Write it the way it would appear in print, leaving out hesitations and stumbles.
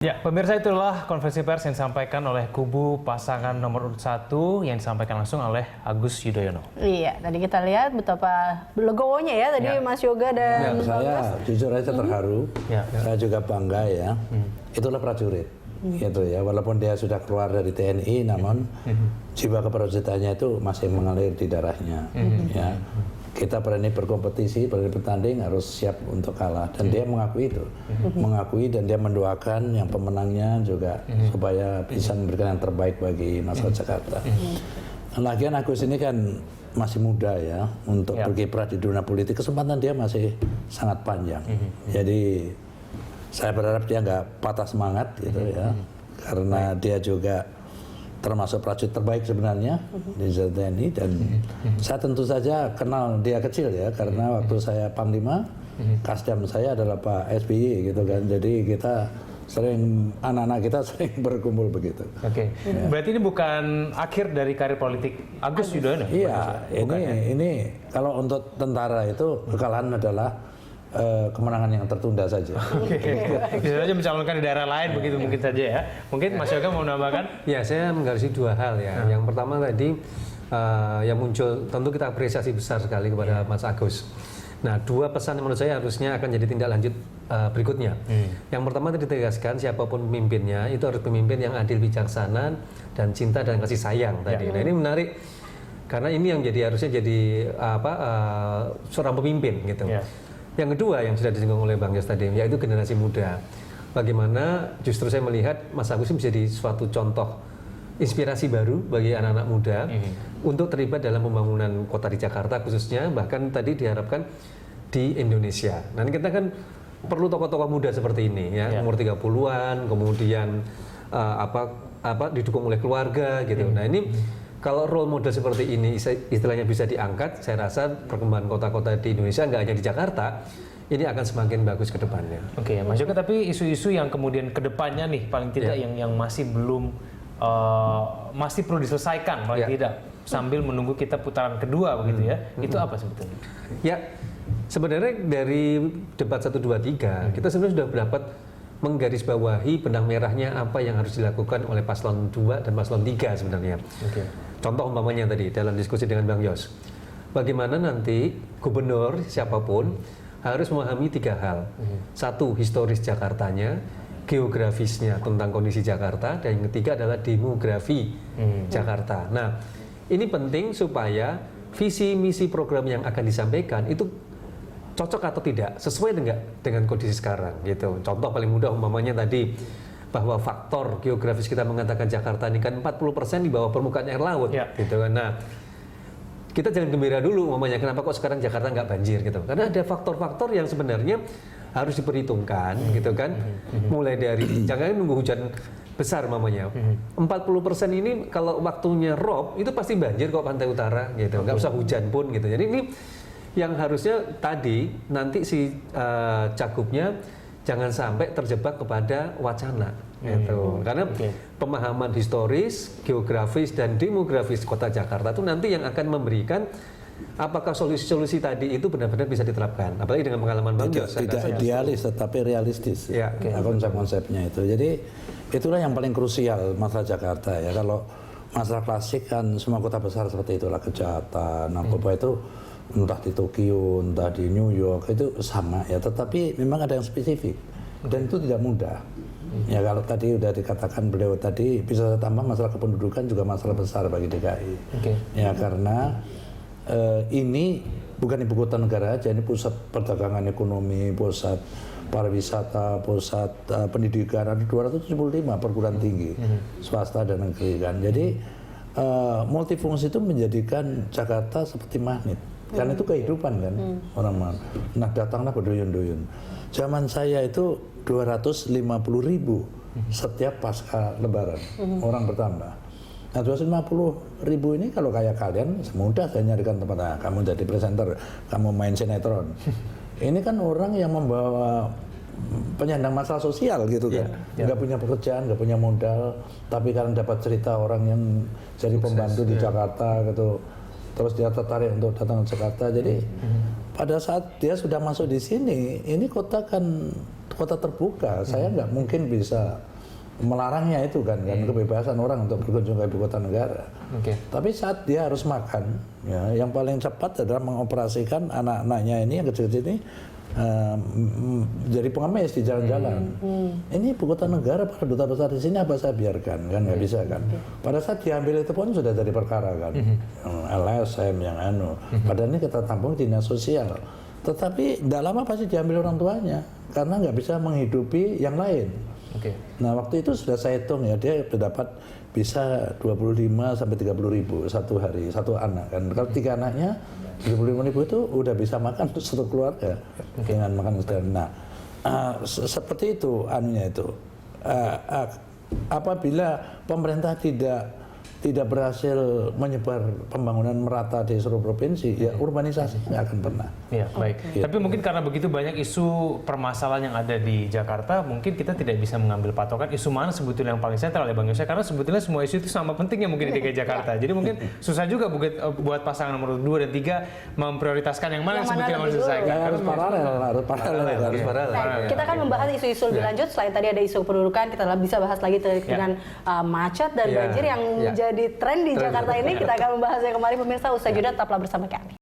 Ya, pemirsa, itulah konferensi pers yang disampaikan oleh kubu pasangan nomor urut 1 yang disampaikan langsung oleh Agus Yudhoyono. Iya, tadi kita lihat betapa legowonya ya tadi Mas Yoga dan saya jujur aja terharu. Saya juga bangga ya. Itulah prajurit. Gitu ya, walaupun dia sudah keluar dari TNI, namun jiwa keprajuritannya itu masih mengalir di darahnya. Ya. Kita berani berkompetisi, berani bertanding, harus siap untuk kalah. Dan dia mengakui itu. Mengakui dan dia mendoakan yang pemenangnya juga supaya bisa memberikan yang terbaik bagi masyarakat Jakarta. Lagian Agus ini kan masih muda ya untuk berkiprah di dunia politik. Kesempatan dia masih sangat panjang. Jadi saya berharap dia nggak patah semangat gitu ya. Karena dia juga termasuk prajurit terbaik sebenarnya di TNI, dan saya tentu saja kenal dia kecil ya, karena waktu saya Panglima, Kasdam saya adalah Pak SBY gitu kan, jadi kita sering, anak-anak kita sering berkumpul begitu. Oke. Berarti ini bukan akhir dari karir politik Agus Yudhoyono? Iya, ini kalau untuk tentara itu kekalahan adalah kemenangan yang tertunda saja. Bisa saja mencalonkan di daerah lain begitu mungkin saja ya. Mungkin Mas Yoga mau menambahkan? Ya, saya menggarisbawahi dua hal ya. Yang pertama tadi yang muncul, tentu kita apresiasi besar sekali kepada Mas Agus. Nah, dua pesan yang menurut saya harusnya akan jadi tindak lanjut berikutnya. Yang pertama tadi ditegaskan, siapapun pemimpinnya itu harus pemimpin yang adil, bijaksana, dan cinta dan kasih sayang tadi. Nah, ini menarik karena ini yang harusnya jadi seorang pemimpin gitu. Yang kedua yang sudah disinggung oleh Bang Yos tadi, yaitu generasi muda. Bagaimana justru saya melihat Mas Agus ini menjadi suatu contoh inspirasi baru bagi anak-anak muda untuk terlibat dalam pembangunan kota di Jakarta khususnya, bahkan tadi diharapkan di Indonesia. Nah, kita kan perlu tokoh-tokoh muda seperti ini ya, umur 30-an, kemudian didukung oleh keluarga gitu. Nah, ini kalau role model seperti ini istilahnya bisa diangkat, saya rasa perkembangan kota-kota di Indonesia, nggak hanya di Jakarta, ini akan semakin bagus ke depannya. Oke, Mas Yoga, tapi isu-isu yang kemudian ke depannya nih, paling tidak yang masih belum, masih perlu diselesaikan, paling tidak, sambil menunggu kita putaran kedua begitu ya, itu apa sebetulnya? Ya, sebenarnya dari debat 1, 2, 3, kita sebenarnya sudah dapat menggarisbawahi benang merahnya apa yang harus dilakukan oleh paslon 2 dan paslon 3 sebenarnya. Contoh umpamanya tadi dalam diskusi dengan Bang Yos, bagaimana nanti gubernur siapapun harus memahami 3 hal. Satu, historis Jakartanya, geografisnya tentang kondisi Jakarta, dan yang ketiga adalah demografi Jakarta. Nah, ini penting supaya visi misi program yang akan disampaikan itu cocok atau tidak, sesuai dengan kondisi sekarang gitu. Contoh paling mudah umpamanya tadi, bahwa faktor geografis kita mengatakan Jakarta ini kan 40% di bawah permukaan air laut gitu kan. Nah, kita jangan gembira dulu umpamanya kenapa kok sekarang Jakarta nggak banjir gitu. Karena ada faktor-faktor yang sebenarnya harus diperhitungkan gitu kan. Mulai dari jangan nunggu hujan besar umpamanya. 40% ini kalau waktunya rob itu pasti banjir kok pantai utara gitu. Nggak usah hujan pun gitu. Jadi ini yang harusnya tadi nanti si cagupnya jangan sampai terjebak kepada wacana gitu. Karena pemahaman historis, geografis, dan demografis kota Jakarta itu nanti yang akan memberikan apakah solusi-solusi tadi itu benar-benar bisa diterapkan. Apalagi dengan pengalaman Bang Yos. Tidak idealis tetapi realistis konsep-konsepnya itu. Jadi itulah yang paling krusial masalah Jakarta ya. Kalau masalah klasik kan semua kota besar seperti itulah, kejahatan, narkoba itu entah di Tokyo, entah di New York, itu sama ya, tetapi memang ada yang spesifik dan itu tidak mudah. Ya kalau tadi udah dikatakan beliau tadi, bisa saya tambah masalah kependudukan juga masalah besar bagi DKI. Ya karena ini bukan ibu kota negara aja, ini pusat perdagangan ekonomi, pusat pariwisata, pusat pendidikan, ada 275 perguruan tinggi swasta dan negeri kan. Jadi multifungsi itu menjadikan Jakarta seperti magnet. Karena itu kehidupan kan orang-orang. Nah datanglah berduyun-duyun. Zaman saya itu 250.000 setiap pasca lebaran, orang bertambah. Nah 250.000 ini kalau kayak kalian semudah saya nyarikan tempat, kamu jadi presenter, kamu main sinetron. Ini kan orang yang membawa penyandang masalah sosial gitu kan, nggak punya pekerjaan, nggak punya modal, tapi karena dapat cerita orang yang jadi pembantu di Jakarta gitu, terus dia tertarik untuk datang ke Jakarta. Jadi pada saat dia sudah masuk di sini, ini kota kan kota terbuka, saya nggak mungkin bisa melarangnya itu kan kebebasan orang untuk berkunjung ke ibu kota negara. Tapi saat dia harus makan, ya, yang paling cepat adalah mengoperasikan anak-anaknya ini yang kecil-kecil ini jadi pengemis di jalan-jalan. Ini ibu kota negara, para duta besar di sini apa saya biarkan kan nggak bisa kan. Pada saat diambil itu pun sudah jadi perkara kan, LSM yang padahal ini kita tampung dinas sosial. Tetapi tidak lama pasti diambil orang tuanya karena nggak bisa menghidupi yang lain. Nah waktu itu sudah saya hitung ya, dia dapat bisa 25 sampai 30 ribu satu hari, satu anak kan. Kalau 3 anaknya 25 ribu itu udah bisa makan satu keluarga dengan makan sederhana. Nah seperti itu anunya itu. Apabila pemerintah tidak berhasil menyebar pembangunan merata di seluruh provinsi, ya urbanisasi nggak akan pernah. Ya, baik. Tapi mungkin karena begitu banyak isu permasalahan yang ada di Jakarta, mungkin kita tidak bisa mengambil patokan isu mana sebetulnya yang paling sentral ya Bang Yose, karena sebetulnya semua isu itu sama pentingnya mungkin di DKI Jakarta. Jadi mungkin susah juga buat pasangan nomor 2 dan 3 memprioritaskan yang mana yang sebetulnya harus diselesaikan. Harus paralel. Nah, kita akan membahas isu-isu lebih lanjut. Selain tadi ada isu pendudukan, kita bisa bahas lagi dengan macet dan banjir yang jadi tren di Jakarta ini. Kita akan membahasnya kembali pemirsa, usai jeda tetaplah bersama kami.